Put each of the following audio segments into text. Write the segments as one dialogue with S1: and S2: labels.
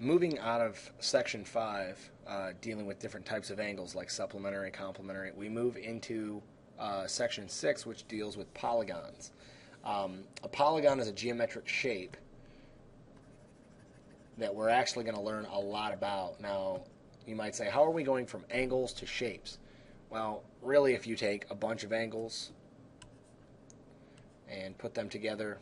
S1: Moving out of section 5, dealing with different types of angles like supplementary, complementary, we move into section 6, which deals with polygons. A polygon is a geometric shape that we're actually going to learn a lot about. Now, you might say, how are we going from angles to shapes? Well, really, if you take a bunch of angles and put them together,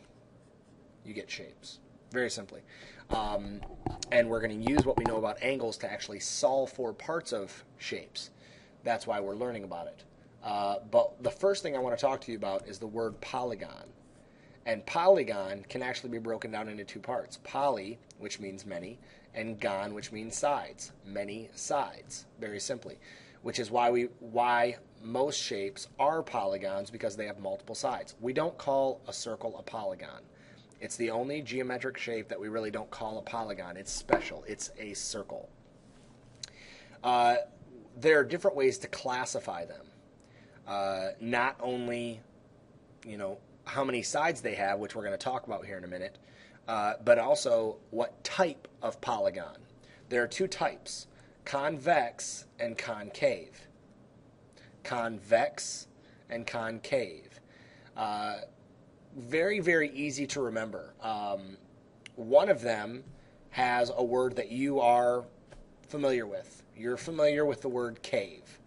S1: you get shapes. Very simply. And we're going to use what we know about angles to actually solve for parts of shapes. That's why we're learning about it. But the first thing I want to talk to you about is the word polygon. And polygon can actually be broken down into two parts. Poly, which means many, and gon, which means sides. Many sides, very simply. Which is why most shapes are polygons, because they have multiple sides. We don't call a circle a polygon. It's the only geometric shape that we really don't call a polygon. It's special. It's a circle. There are different ways to classify them. Not only, how many sides they have, which we're going to talk about here in a minute, but also what type of polygon. There are two types, convex and concave. Convex and concave. Very, very easy to remember. One of them has a word that you are familiar with. You're familiar with the word cave.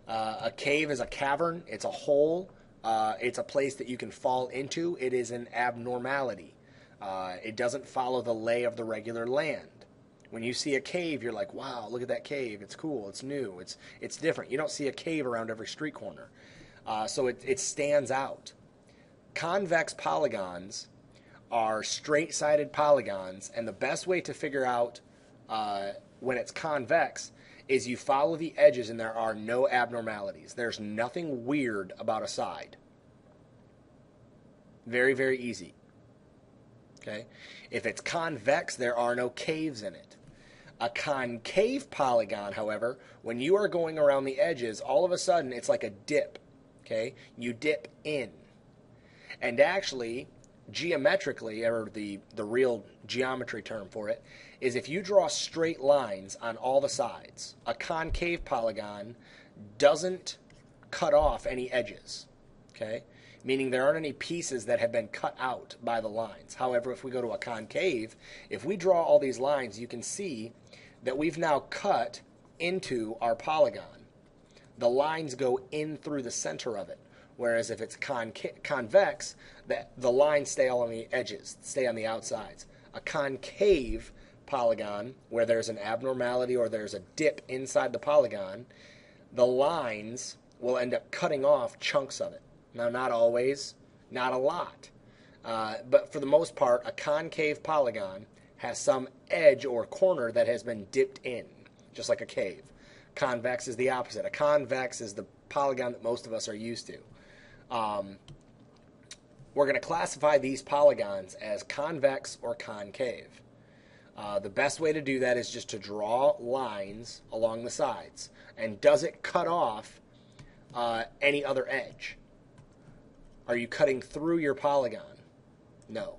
S1: A cave is a cavern. It's a hole. It's a place that you can fall into. It is an abnormality. It doesn't follow the lay of the regular land. When you see a cave, you're like, wow, look at that cave. It's cool. It's new. It's different. You don't see a cave around every street corner. So it stands out. Convex polygons are straight-sided polygons, and the best way to figure out when it's convex is you follow the edges and there are no abnormalities. There's nothing weird about a side. Very, very easy. Okay? If it's convex, there are no caves in it. A concave polygon, however, when you are going around the edges, all of a sudden it's like a dip. Okay? You dip in. And actually, geometrically, or the real geometry term for it, is if you draw straight lines on all the sides, a concave polygon doesn't cut off any edges, okay? Meaning there aren't any pieces that have been cut out by the lines. However, if we go to a concave, if we draw all these lines, you can see that we've now cut into our polygon. The lines go in through the center of it. Whereas if it's convex, the lines stay all on the edges, stay on the outsides. A concave polygon, where there's an abnormality or there's a dip inside the polygon, the lines will end up cutting off chunks of it. Now, not always, not a lot. But for the most part, a concave polygon has some edge or corner that has been dipped in, just like a cave. Convex is the opposite. A convex is the polygon that most of us are used to. We're going to classify these polygons as convex or concave. The best way to do that is just to draw lines along the sides. And does it cut off any other edge? Are you cutting through your polygon? No.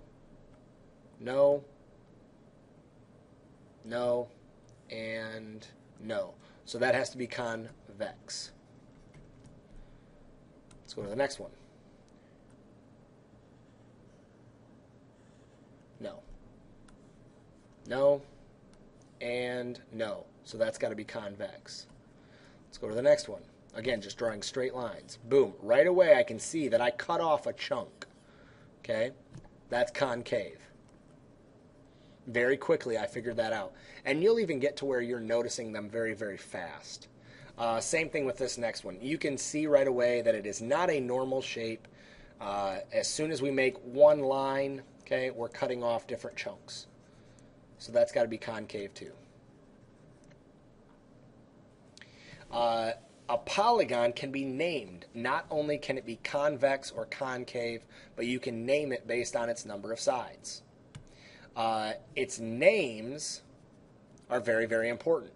S1: No. No. And no. So that has to be convex. Let's go to the next one. No. No. And no. So that's got to be convex. Let's go to the next one. Again, just drawing straight lines. Boom. Right away I can see that I cut off a chunk. Okay? That's concave. Very quickly I figured that out. And you'll even get to where you're noticing them very, very fast. Same thing with this next one. You can see right away that it is not a normal shape. As soon as we make one line, okay, we're cutting off different chunks. So that's got to be concave too. A polygon can be named. Not only can it be convex or concave, but you can name it based on its number of sides. Its names are very, very important.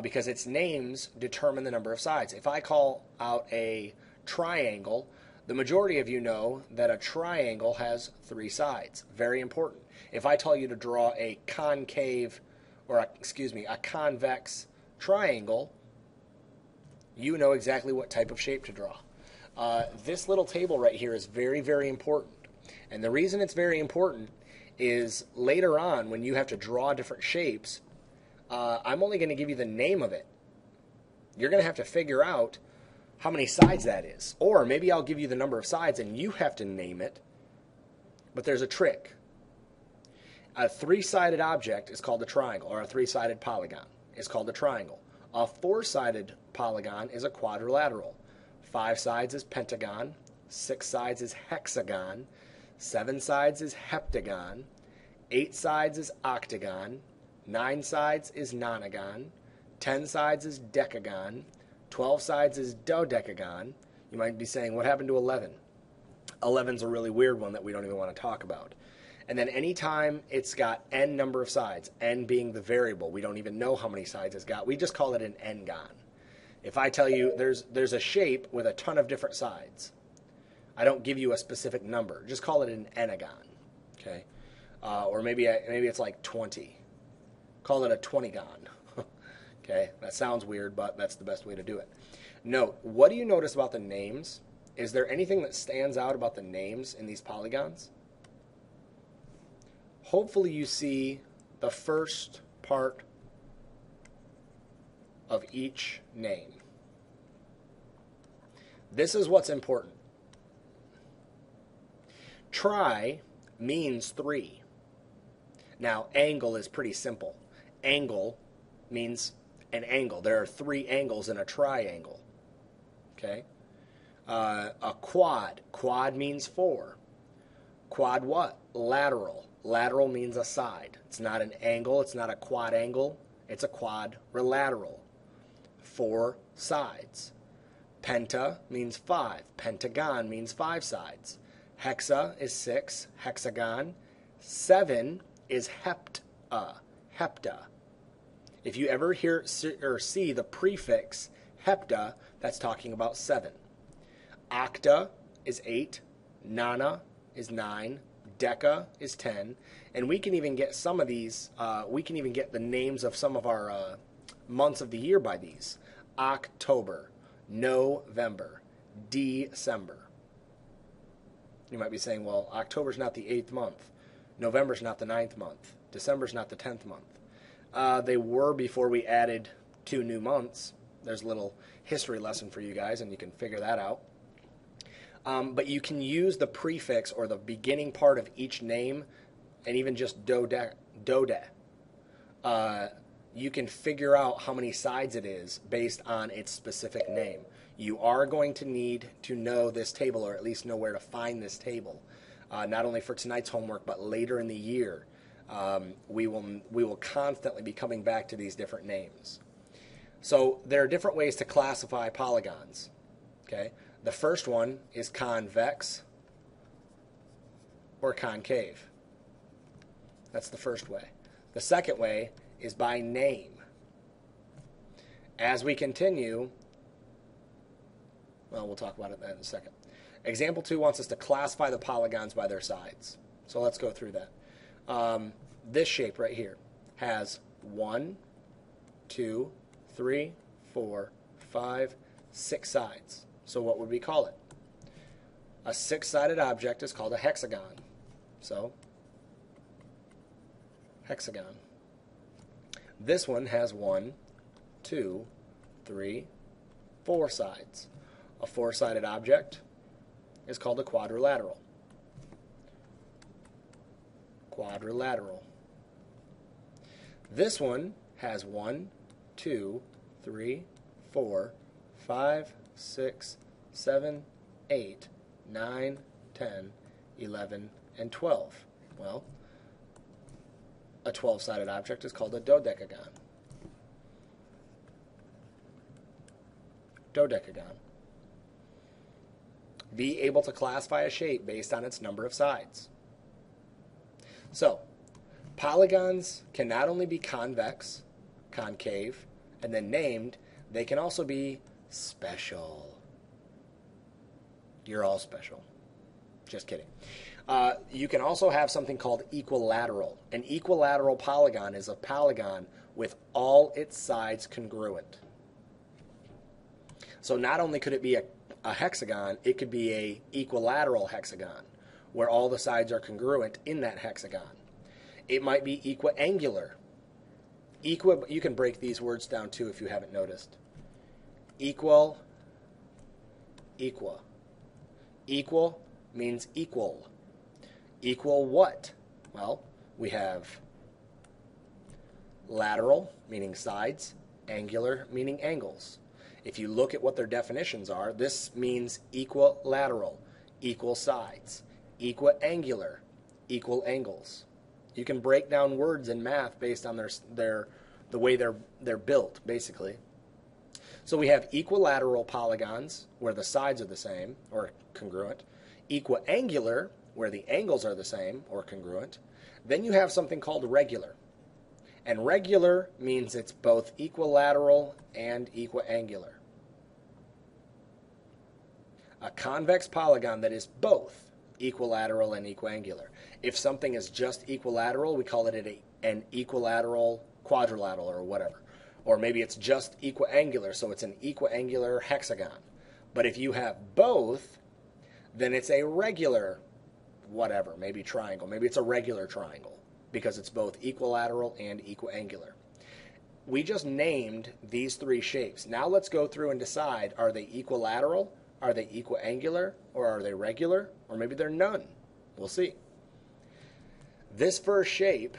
S1: Because its names determine the number of sides. If I call out a triangle, the majority of you know that a triangle has 3 sides. Very important. If I tell you to draw a concave or excuse me, a convex triangle, you know exactly what type of shape to draw. This little table right here is very, very important. And the reason it's very important is later on when you have to draw different shapes, I'm only going to give you the name of it. You're going to have to figure out how many sides that is. Or maybe I'll give you the number of sides and you have to name it. But there's a trick. A three-sided object is called a triangle, or a three-sided polygon is called a triangle. A four-sided polygon is a quadrilateral. 5 sides is pentagon. 6 sides is hexagon. 7 sides is heptagon. 8 sides is octagon. 9 sides is nonagon. 10 sides is decagon. 12 sides is dodecagon. You might be saying, what happened to 11? 11's a really weird one that we don't even want to talk about. And then anytime it's got n number of sides, n being the variable, we don't even know how many sides it's got. We just call it an n-gon. If I tell you there's a shape with a ton of different sides, I don't give you a specific number. Just call it an n-agon. Okay? Or maybe it's like 20. Call it a 20-gon. Okay? That sounds weird, but that's the best way to do it. Note, what do you notice about the names? Is there anything that stands out about the names in these polygons? Hopefully you see the first part of each name. This is what's important. Tri means 3. Now, angle is pretty simple. Angle means an angle. There are 3 angles in a triangle. Okay? A quad. Quad means 4. Quad what? Lateral. Lateral means a side. It's not an angle. It's not a quad angle. It's a quadrilateral. 4 sides. Penta means 5. Pentagon means 5 sides. Hexa is 6. Hexagon. 7 is hepta. If you ever hear or see the prefix hepta, that's talking about 7. Octa is 8. Nona is 9. Deca is 10. And we can even get some of these, we can even get the names of some of our months of the year by these. October, November, December. You might be saying, well, October's not the 8th month. November's not the 9th month. December's not the 10th month. They were before we added 2 new months. There's a little history lesson for you guys, and you can figure that out. But you can use the prefix or the beginning part of each name, and even just dode. You can figure out how many sides it is based on its specific name. You are going to need to know this table, or at least know where to find this table, not only for tonight's homework, but later in the year. We will constantly be coming back to these different names. So there are different ways to classify polygons. Okay. The first one is convex or concave. That's the first way. The second way is by name. As we continue, well, we'll talk about it in a second. Example 2 wants us to classify the polygons by their sides. So let's go through that. This shape right here has 1, 2, 3, 4, 5, 6 sides. So what would we call it? A 6-sided object is called a hexagon. So, hexagon. This one has 1, 2, 3, 4 sides. A 4-sided object is called a quadrilateral. Quadrilateral. This one has 1, 2, 3, 4, 5, 6, 7, 8, 9, 10, 11, and 12. Well, a 12-sided object is called a dodecagon. Dodecagon. Be able to classify a shape based on its number of sides. So, polygons can not only be convex, concave, and then named, they can also be special. You're all special. Just kidding. You can also have something called equilateral. An equilateral polygon is a polygon with all its sides congruent. So not only could it be a hexagon, it could be a equilateral hexagon, where all the sides are congruent in that hexagon. It might be equiangular. You can break these words down too if you haven't noticed. Equal, equa. Equal means equal. Equal what? Well, we have lateral, meaning sides, angular, meaning angles. If you look at what their definitions are, this means equilateral, equal sides, equiangular, equal angles. You can break down words in math based on the way they're built, basically. So we have equilateral polygons, where the sides are the same, or congruent. Equiangular, where the angles are the same, or congruent. Then you have something called regular. And regular means it's both equilateral and equiangular. A convex polygon that is both equilateral and equiangular. If something is just equilateral, we call it an equilateral quadrilateral or whatever. Or maybe it's just equiangular, so it's an equiangular hexagon. But if you have both, then it's a regular whatever, maybe triangle. Maybe it's a regular triangle because it's both equilateral and equiangular. We just named these three shapes. Now let's go through and decide, are they equilateral, are they equiangular, or are they regular, or maybe they're none. We'll see. This first shape,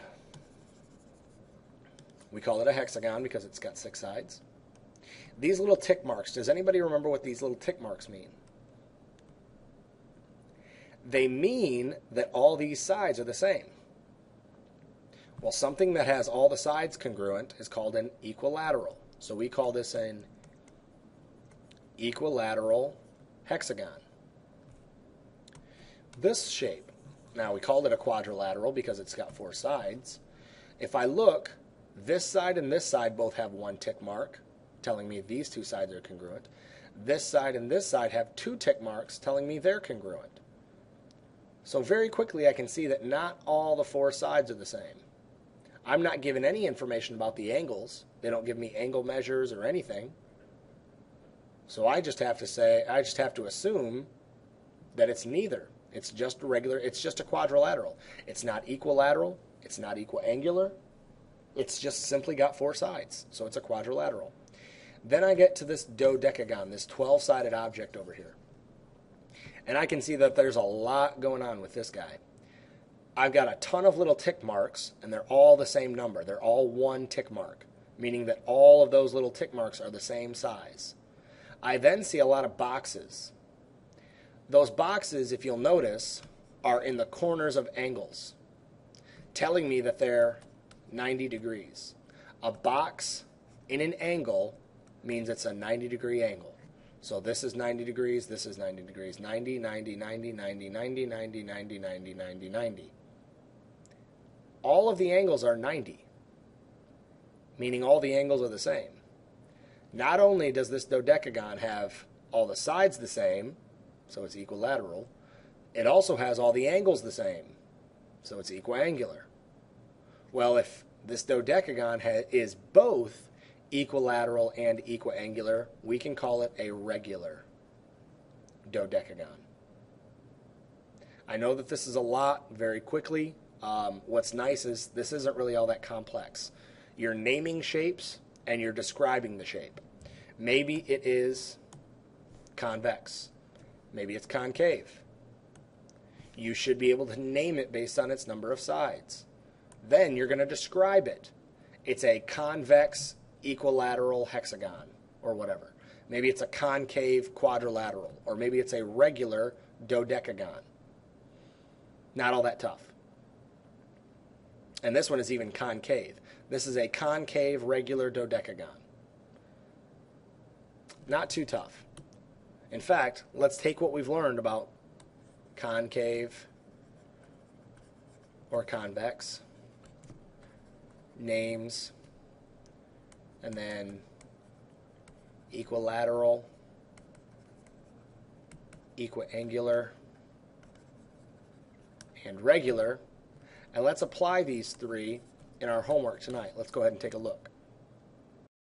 S1: we call it a hexagon because it's got 6 sides. These little tick marks, does anybody remember what these little tick marks mean? They mean that all these sides are the same. Well, something that has all the sides congruent is called an equilateral. So we call this an equilateral hexagon. This shape, now we called it a quadrilateral because it's got 4 sides. If I look, this side and this side both have 1 tick mark, telling me these 2 sides are congruent. This side and this side have 2 tick marks telling me they're congruent. So very quickly I can see that not all the 4 sides are the same. I'm not given any information about the angles. They don't give me angle measures or anything. So I just have to assume that it's neither. It's just regular, it's just a quadrilateral. It's not equilateral, it's not equiangular. It's just simply got 4 sides. So it's a quadrilateral. Then I get to this dodecagon, this 12-sided object over here. And I can see that there's a lot going on with this guy. I've got a ton of little tick marks, and they're all the same number. They're all 1 tick mark, meaning that all of those little tick marks are the same size. I then see a lot of boxes. Those boxes, if you'll notice, are in the corners of angles, telling me that they're 90 degrees. A box in an angle means it's a 90-degree angle. So this is 90 degrees, this is 90 degrees. 90, 90, 90, 90, 90, 90, 90, 90, 90, 90. All of the angles are 90, meaning all the angles are the same. Not only does this dodecagon have all the sides the same, so it's equilateral, it also has all the angles the same, so it's equiangular. Well, if this dodecagon is both equilateral and equiangular, we can call it a regular dodecagon. I know that this is a lot very quickly. What's nice is this isn't really all that complex. You're naming shapes and you're describing the shape. Maybe it is convex. Maybe it's concave. You should be able to name it based on its number of sides. Then you're going to describe it. It's a convex equilateral hexagon or whatever. Maybe it's a concave quadrilateral, or maybe it's a regular dodecagon. Not all that tough. And this one is even concave. This is a concave regular dodecagon. Not too tough. In fact, let's take what we've learned about concave or convex, names, and then equilateral, equiangular, and regular. And let's apply these three in our homework tonight. Let's go ahead and take a look.